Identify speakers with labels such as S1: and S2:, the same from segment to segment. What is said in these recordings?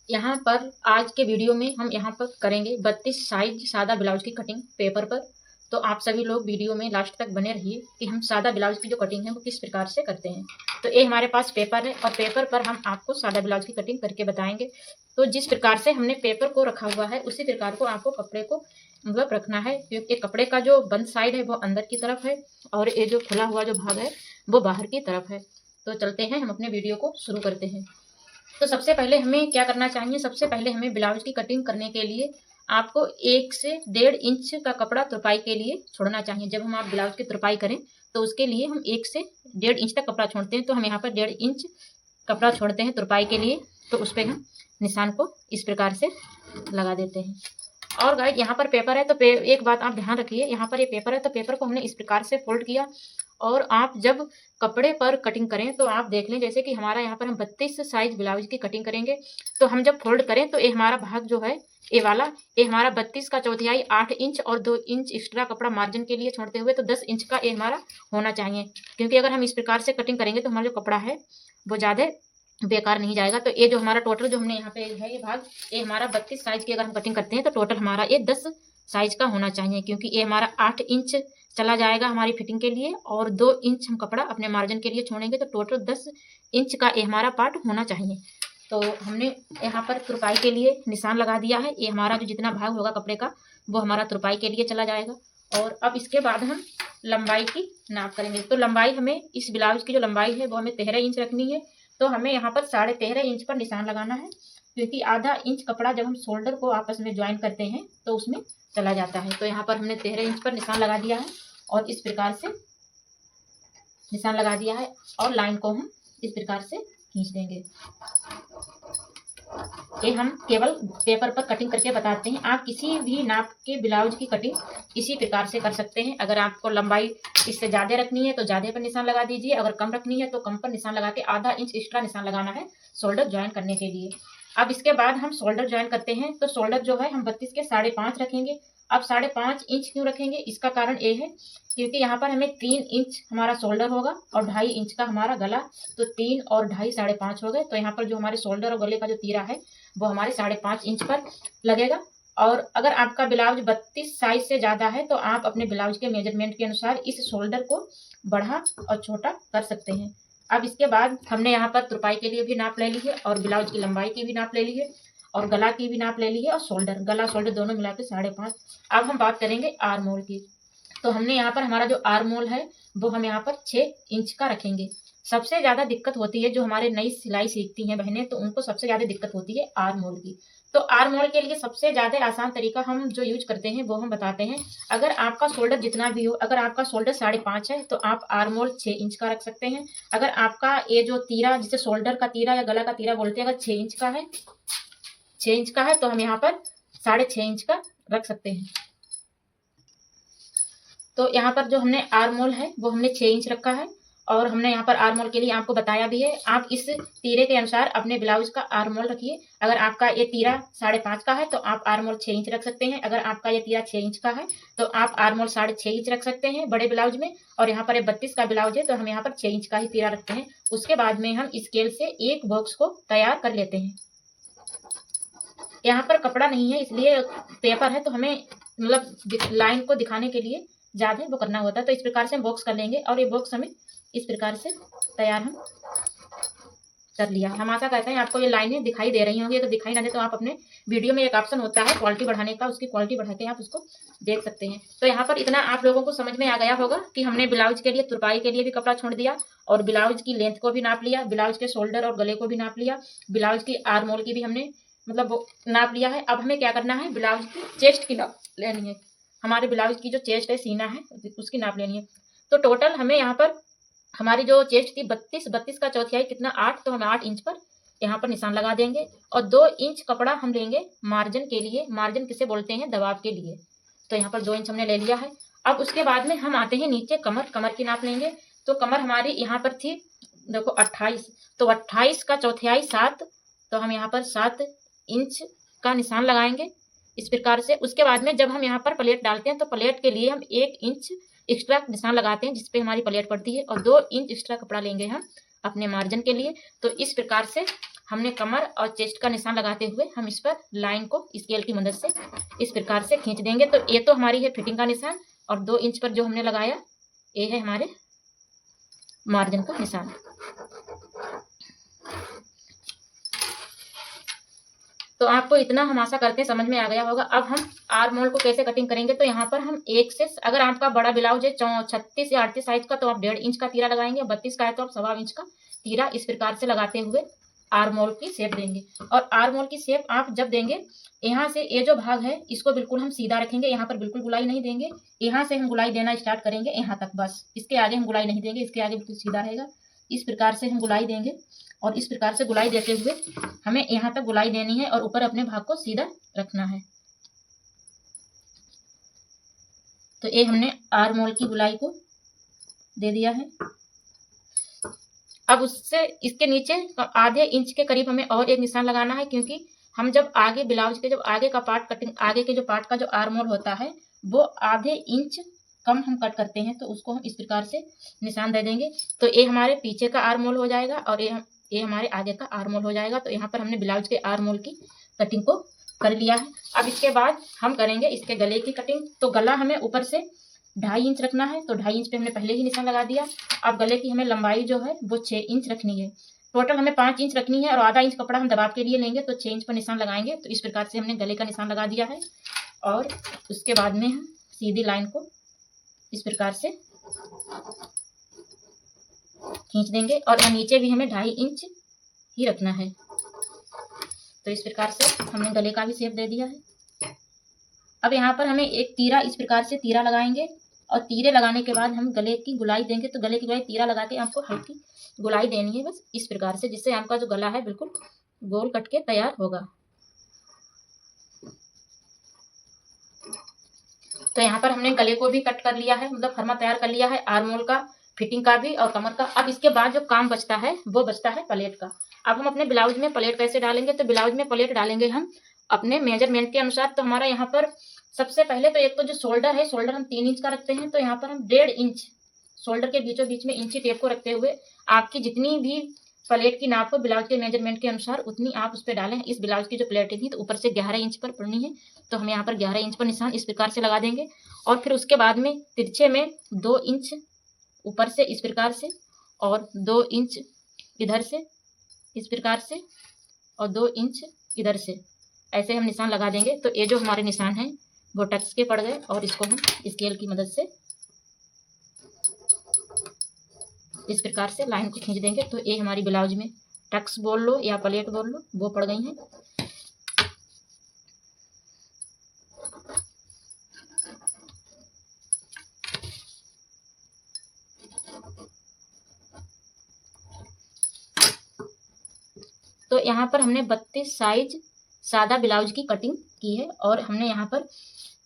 S1: यहाँ पर आज के वीडियो में हम यहाँ पर करेंगे 32 साइज सादा ब्लाउज की कटिंग पेपर पर। तो आप सभी लोग वीडियो में लास्ट तक बने रहिए कि हम सादा ब्लाउज की जो कटिंग है वो किस प्रकार से करते हैं। तो ये हमारे पास पेपर है और पेपर पर हम आपको सादा ब्लाउज की कटिंग करके बताएंगे। तो जिस प्रकार से हमने पेपर को रखा हुआ है उसी प्रकार को आपको कपड़े को मतलब रखना है, क्योंकि कपड़े का जो बंद साइड है वो अंदर की तरफ है और ये जो खुला हुआ जो भाग है वो बाहर की तरफ है। तो चलते हैं, हम अपने वीडियो को शुरू करते हैं। तो सबसे पहले हमें क्या करना चाहिए, सबसे पहले हमें ब्लाउज की कटिंग करने के लिए आपको 1 से 1.5 इंच का कपड़ा तुरपाई के लिए छोड़ना चाहिए। जब हम आप ब्लाउज की तुरपाई करें तो उसके लिए हम 1 से 1.5 इंच तक कपड़ा छोड़ते हैं। तो हम यहाँ पर 1.5 इंच कपड़ा छोड़ते हैं तुरपाई के लिए। तो उस पर हम निशान को इस प्रकार से लगा देते हैं। और गाइस यहाँ पर पेपर है तो एक बात आप ध्यान रखिए, यहाँ पर ये पेपर है तो पेपर को हमने इस प्रकार से फोल्ड किया। और आप जब कपड़े पर कटिंग करें तो आप देख लें, जैसे कि हमारा यहाँ पर हम 32 साइज ब्लाउज की कटिंग करेंगे तो हम जब फोल्ड करें तो ये हमारा भाग जो है ये वाला, ये हमारा 32 का चौथाई 8 इंच और 2 इंच एक्स्ट्रा कपड़ा मार्जिन के लिए छोड़ते हुए तो 10 इंच का ये हमारा होना चाहिए। क्योंकि अगर हम इस प्रकार से कटिंग करेंगे तो हमारा जो कपड़ा है वो ज़्यादा बेकार नहीं जाएगा। तो ये जो हमारा टोटल जो हमने यहाँ पे है ये भाग, ये हमारा 32 साइज की अगर हम कटिंग करते हैं तो टोटल हमारा ये 10 साइज का होना चाहिए। क्योंकि ये हमारा 8 इंच चला जाएगा हमारी फिटिंग के लिए और 2 इंच हम कपड़ा अपने मार्जिन के लिए छोड़ेंगे तो टोटल 10 इंच का ये हमारा पार्ट होना चाहिए। तो हमने यहाँ पर तुरपाई के लिए निशान लगा दिया है। ये हमारा जो जितना भाग होगा कपड़े का वो हमारा तुरपाई के लिए चला जाएगा। और अब इसके बाद हम लंबाई की नाप करेंगे। तो लंबाई हमें इस ब्लाउज की जो लंबाई है वो हमें 13 इंच रखनी है। तो हमें यहाँ पर 13.5 इंच पर निशान लगाना है, क्योंकि आधा इंच कपड़ा जब हम शोल्डर को आपस में ज्वाइन करते हैं तो उसमें चला जाता है। तो यहाँ पर हमने 13 इंच पर निशान लगा दिया है और इस प्रकार से निशान लगा दिया है और लाइन को हम इस प्रकार से खींच देंगे। ये हम केवल पेपर पर कटिंग करके बताते हैं। आप किसी भी नाप के ब्लाउज की कटिंग इसी प्रकार से कर सकते हैं। अगर आपको लंबाई इससे ज़्यादा रखनी है तो ज़्यादा पर निशान लगा दीजिए, अगर कम रखनी है तो कम पर निशान लगा के आधा इंच एक्स्ट्रा निशान लगाना है शोल्डर ज्वाइन करने के लिए। अब इसके बाद हम शोल्डर ज्वाइन करते हैं। तो शोल्डर जो है हम 32 के 5.5 रखेंगे। अब 5.5 इंच क्यों रखेंगे, इसका कारण ये है क्योंकि यहाँ पर हमें 3 इंच हमारा शोल्डर होगा और 2.5 इंच का हमारा गला। तो 3 और 2.5 5.5 हो गए। तो यहाँ पर जो हमारे शोल्डर और गले का जो तीरा है वो हमारे 5.5 इंच पर लगेगा। और अगर आपका ब्लाउज 32 साइज से ज़्यादा है तो आप अपने ब्लाउज के मेजरमेंट के अनुसार इस शोल्डर को बढ़ा और छोटा कर सकते हैं। अब इसके बाद हमने यहाँ पर तुरपाई के लिए भी नाप ले ली है और ब्लाउज की लंबाई की भी नाप ले ली है और गला की भी नाप ले ली है और शोल्डर, गला शोल्डर दोनों मिला के 5.5। अब हम बात करेंगे आर्म होल की। तो हमने यहाँ पर हमारा जो आर्म होल है वो हम यहाँ पर 6 इंच का रखेंगे। सबसे ज़्यादा दिक्कत होती है जो हमारे नई सिलाई सीखती हैं बहनें, तो उनको सबसे ज़्यादा दिक्कत होती है आर्म होल की। तो आर्म होल के लिए सबसे ज़्यादा आसान तरीका हम जो यूज करते हैं वो हम बताते हैं। अगर आपका शोल्डर जितना भी हो, अगर आपका शोल्डर 5.5 है तो आप आर्म होल 6 इंच का रख सकते हैं। अगर आपका ये जो तीरा, जिसे शोल्डर का तीरा या गला का तीरा बोलते हैं, अगर 6 इंच का है, 6 इंच का है तो हम यहाँ पर 6.5 इंच का रख सकते हैं। तो यहाँ पर जो हमने आर्म होल है वो हमने 6 इंच रखा है और हमने यहाँ पर आर्म होल के लिए आपको बताया भी है। आप इस तीरे के अनुसार अपने ब्लाउज का आर्म होल रखिए। अगर आपका ये तीरा 5.5 का है तो आप आर्म होल 6 इंच रख सकते हैं। अगर आपका ये तीरा 6 इंच का है तो आप आर्म होल 6.5 इंच रख सकते हैं बड़े ब्लाउज में। और यहाँ पर ये 32 का ब्लाउज है तो हम यहाँ पर 6 इंच का ही तीरा रखते हैं। उसके बाद में हम स्केल से एक बॉक्स को तैयार कर लेते हैं। यहाँ पर कपड़ा नहीं है इसलिए पेपर है तो हमें मतलब लाइन को दिखाने के लिए ज़्यादा वो करना होता है। तो इस प्रकार से हम बॉक्स कर लेंगे और ये बॉक्स हमें इस प्रकार से तैयार हम कर लिया। हम आशा करते हैं आपको ये लाइनें दिखाई दे रही होंगी। अगर दिखाई ना दे तो आप अपने वीडियो में एक ऑप्शन होता है क्वालिटी बढ़ाने का, उसकी क्वालिटी बढ़ा के आप उसको देख सकते हैं। तो यहाँ पर इतना आप लोगों को समझ में आ गया होगा कि हमने ब्लाउज के लिए तुरपाई के लिए भी कपड़ा छोड़ दिया और ब्लाउज की लेंथ को भी नाप लिया, ब्लाउज के शोल्डर और गले को भी नाप लिया, ब्लाउज की आर्म होल की भी हमने मतलब वो नाप लिया है। अब हमें क्या करना है, ब्लाउज की चेस्ट की नाप लेनी है। हमारे ब्लाउज की जो चेस्ट है, सीना है, उसकी नाप लेनी है। तो टोटल हमें यहाँ पर हमारी जो चेस्ट थी 32 का चौथाई कितना 8, तो हम 8 इंच पर यहाँ पर निशान लगा देंगे और 2 इंच कपड़ा हम लेंगे मार्जिन के लिए। मार्जिन किसे बोलते हैं, दबाव के लिए। तो यहाँ पर 2 इंच हमने ले लिया है। अब उसके बाद में हम आते हैं नीचे कमर की नाप लेंगे। तो कमर हमारी यहाँ पर थी देखो 28, तो 28 का चौथाई 7, तो हम यहाँ पर 7 इंच का निशान लगाएंगे इस प्रकार से। उसके बाद में जब हम यहाँ पर प्लेट डालते हैं तो प्लेट के लिए हम 1 इंच एक्स्ट्रा निशान लगाते हैं जिसपे हमारी प्लेट पड़ती है और 2 इंच एक्स्ट्रा कपड़ा लेंगे हम अपने मार्जिन के लिए। तो इस प्रकार से हमने कमर और चेस्ट का निशान लगाते हुए हम इस पर लाइन को स्केल की मदद से इस प्रकार से खींच देंगे। तो ये तो हमारी है फिटिंग का निशान, और 2 इंच पर जो हमने लगाया ये है हमारे मार्जिन का निशान। तो आपको इतना हम आशा करते हैं समझ में आ गया होगा। अब हम आर्म होल को कैसे कटिंग करेंगे। तो यहाँ पर हम 1 से, अगर आपका बड़ा ब्लाउज है 36 या 38 साइज का, तो आप 1.5 इंच का तीरा लगाएंगे। 32 का है तो आप 1.25 इंच का तीरा इस प्रकार से लगाते हुए आर्म होल की शेप देंगे। और आर्म होल की शेप आप जब देंगे, यहाँ से ये जो भाग है इसको बिल्कुल हम सीधा रखेंगे, यहाँ पर बिल्कुल गुलाई नहीं देंगे। यहाँ से हम गुलाई देना स्टार्ट करेंगे यहाँ तक, बस इसके आगे हम गुलाई नहीं देंगे, इसके आगे बिल्कुल सीधा रहेगा। इस प्रकार से हम गुलाई देंगे, और इस प्रकार से गुलाई देते हुए हमें यहाँ तक गुलाई देनी है और ऊपर अपने भाग को सीधा रखना है। तो ये हमने आर्म होल की गुलाई को दे दिया है। अब उससे इसके नीचे आधे इंच के करीब हमें और एक निशान लगाना है, क्योंकि हम जब आगे ब्लाउज के जब आगे का पार्ट कटिंग, आगे के जो पार्ट का जो आर्म होल होता है वो आधे इंच कम हम कट करते हैं, तो उसको हम इस प्रकार से निशान दे देंगे। तो ये हमारे पीछे का आर्म होल हो जाएगा और ये हमारे आगे का आर्म होल हो जाएगा। तो यहाँ पर हमने ब्लाउज के आर्म होल की कटिंग को कर लिया है। अब इसके बाद हम करेंगे इसके गले की कटिंग। तो गला हमें ऊपर से 2.5 इंच रखना है, तो 2.5 इंच पे हमने पहले ही निशान लगा दिया। अब गले की हमें लंबाई जो है वो 6 इंच रखनी है। टोटल हमें 5 इंच रखनी है, और आधा इंच कपड़ा हम दबाव के लिए लेंगे, तो 6 इंच पर निशान लगाएंगे। तो इस प्रकार से हमने गले का निशान लगा दिया है, और उसके बाद में हम सीधी लाइन को इस प्रकार से खींच देंगे, और नीचे भी हमें 2.5 इंच ही रखना है। तो इस प्रकार से हमने गले का भी शेप दे दिया है। अब यहाँ पर हमें एक तीरा इस प्रकार से तीरा लगाएंगे, और तीरे लगाने के बाद हम गले की गुलाई देंगे। तो गले की गुलाई तीरा लगा के आपको हल्की गुलाई देनी है, बस इस प्रकार से, जिससे आपका जो गला है बिल्कुल गोल कट के तैयार होगा। तो यहाँ पर हमने गले को भी कट कर लिया है, मतलब फर्मा तैयार कर लिया है, आर्म होल का, फिटिंग का भी और कमर का। अब इसके बाद जो काम बचता है वो बचता है प्लेट का। अब हम अपने ब्लाउज में प्लेट कैसे डालेंगे। तो ब्लाउज में प्लेट डालेंगे हम अपने मेजरमेंट के अनुसार। तो हमारा यहाँ पर सबसे पहले तो एक तो जो शोल्डर है, शोल्डर हम 3 इंच का रखते हैं, तो यहाँ पर हम 1.5 इंच शोल्डर के बीचों बीच में इंची टेप को रखते हुए आपकी जितनी भी प्लेट की नाप हो ब्लाउज के मेजरमेंट के अनुसार उतनी आप उस पर डालें। इस ब्लाउज की जो प्लेट थी तो ऊपर से 11 इंच पर पड़नी है, तो हम यहाँ पर 11 इंच पर निशान इस प्रकार से लगा देंगे। और फिर उसके बाद में तिरछे में 2 इंच ऊपर से इस प्रकार से, और 2 इंच इधर से इस प्रकार से, और 2 इंच इधर से, ऐसे हम निशान लगा देंगे। तो ये जो हमारे निशान हैं वो टक्स के पड़ गए, और इसको हम स्केल की मदद से इस प्रकार से लाइन को खींच देंगे। तो ये हमारी ब्लाउज में टक्स बोल लो या प्लेट बोल लो, वो पड़ गई हैं। तो यहाँ पर हमने 32 साइज सादा ब्लाउज की कटिंग की है, और हमने यहाँ पर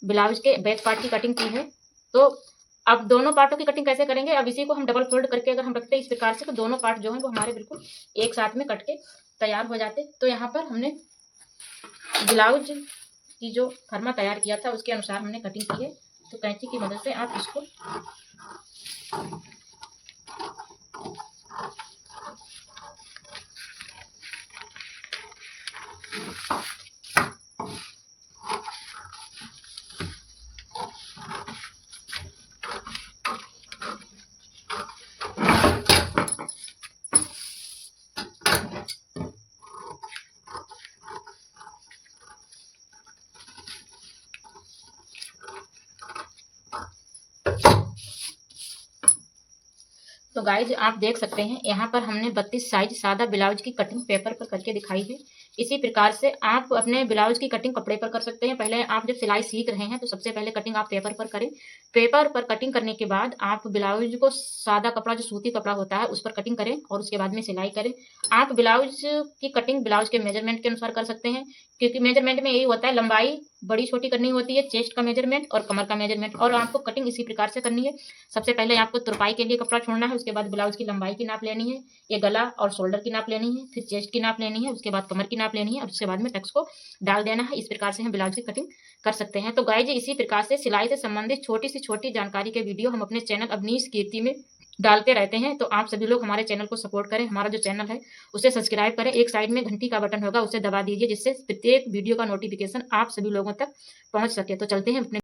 S1: ब्लाउज के बैक पार्ट की कटिंग की है। तो अब दोनों पार्टों की कटिंग कैसे करेंगे। अब इसी को हम डबल फोल्ड करके अगर हम रखते हैं इस प्रकार से, तो दोनों पार्ट जो हैं वो हमारे बिल्कुल एक साथ में कट के तैयार हो जाते। तो यहाँ पर हमने ब्लाउज की जो फर्मा तैयार किया था उसके अनुसार हमने कटिंग की है। तो कैंची की मदद से आप इसको तो गाइज आप देख सकते हैं यहाँ पर हमने 32 साइज सादा ब्लाउज की कटिंग पेपर पर करके दिखाई है। इसी प्रकार से आप अपने ब्लाउज की कटिंग कपड़े पर कर सकते हैं। पहले आप जब सिलाई सीख रहे हैं तो सबसे पहले कटिंग आप पेपर पर करें। पेपर पर कटिंग करने के बाद आप ब्लाउज को सादा कपड़ा जो सूती कपड़ा होता है उस पर कटिंग करें, और उसके बाद में सिलाई करें। आप ब्लाउज की कटिंग ब्लाउज के मेजरमेंट के अनुसार कर सकते हैं, क्योंकि मेजरमेंट में यही होता है, लंबाई बड़ी छोटी करनी होती है, चेस्ट का मेजरमेंट और कमर का मेजरमेंट, और आपको कटिंग इसी प्रकार से करनी है। सबसे पहले आपको तुरपाई के लिए कपड़ा छोड़ना है, उसके बाद ब्लाउज की लंबाई की नाप लेनी है, ये गला और शोल्डर की नाप लेनी है, फिर चेस्ट की नाप लेनी है, उसके बाद कमर की नाप लेनी है, और उसके बाद में टक्स को डाल देना है। इस प्रकार से हम ब्लाउज की कटिंग कर सकते हैं। तो गाइज इसी प्रकार से सिलाई से संबंधित छोटी से छोटी जानकारी के वीडियो हम अपने चैनल अवनीश कीर्ति में डालते रहते हैं। तो आप सभी लोग हमारे चैनल को सपोर्ट करें, हमारा जो चैनल है उसे सब्सक्राइब करें, एक साइड में घंटी का बटन होगा उसे दबा दीजिए, जिससे प्रत्येक वीडियो का नोटिफिकेशन आप सभी लोगों तक पहुंच सके। तो चलते हैं अपने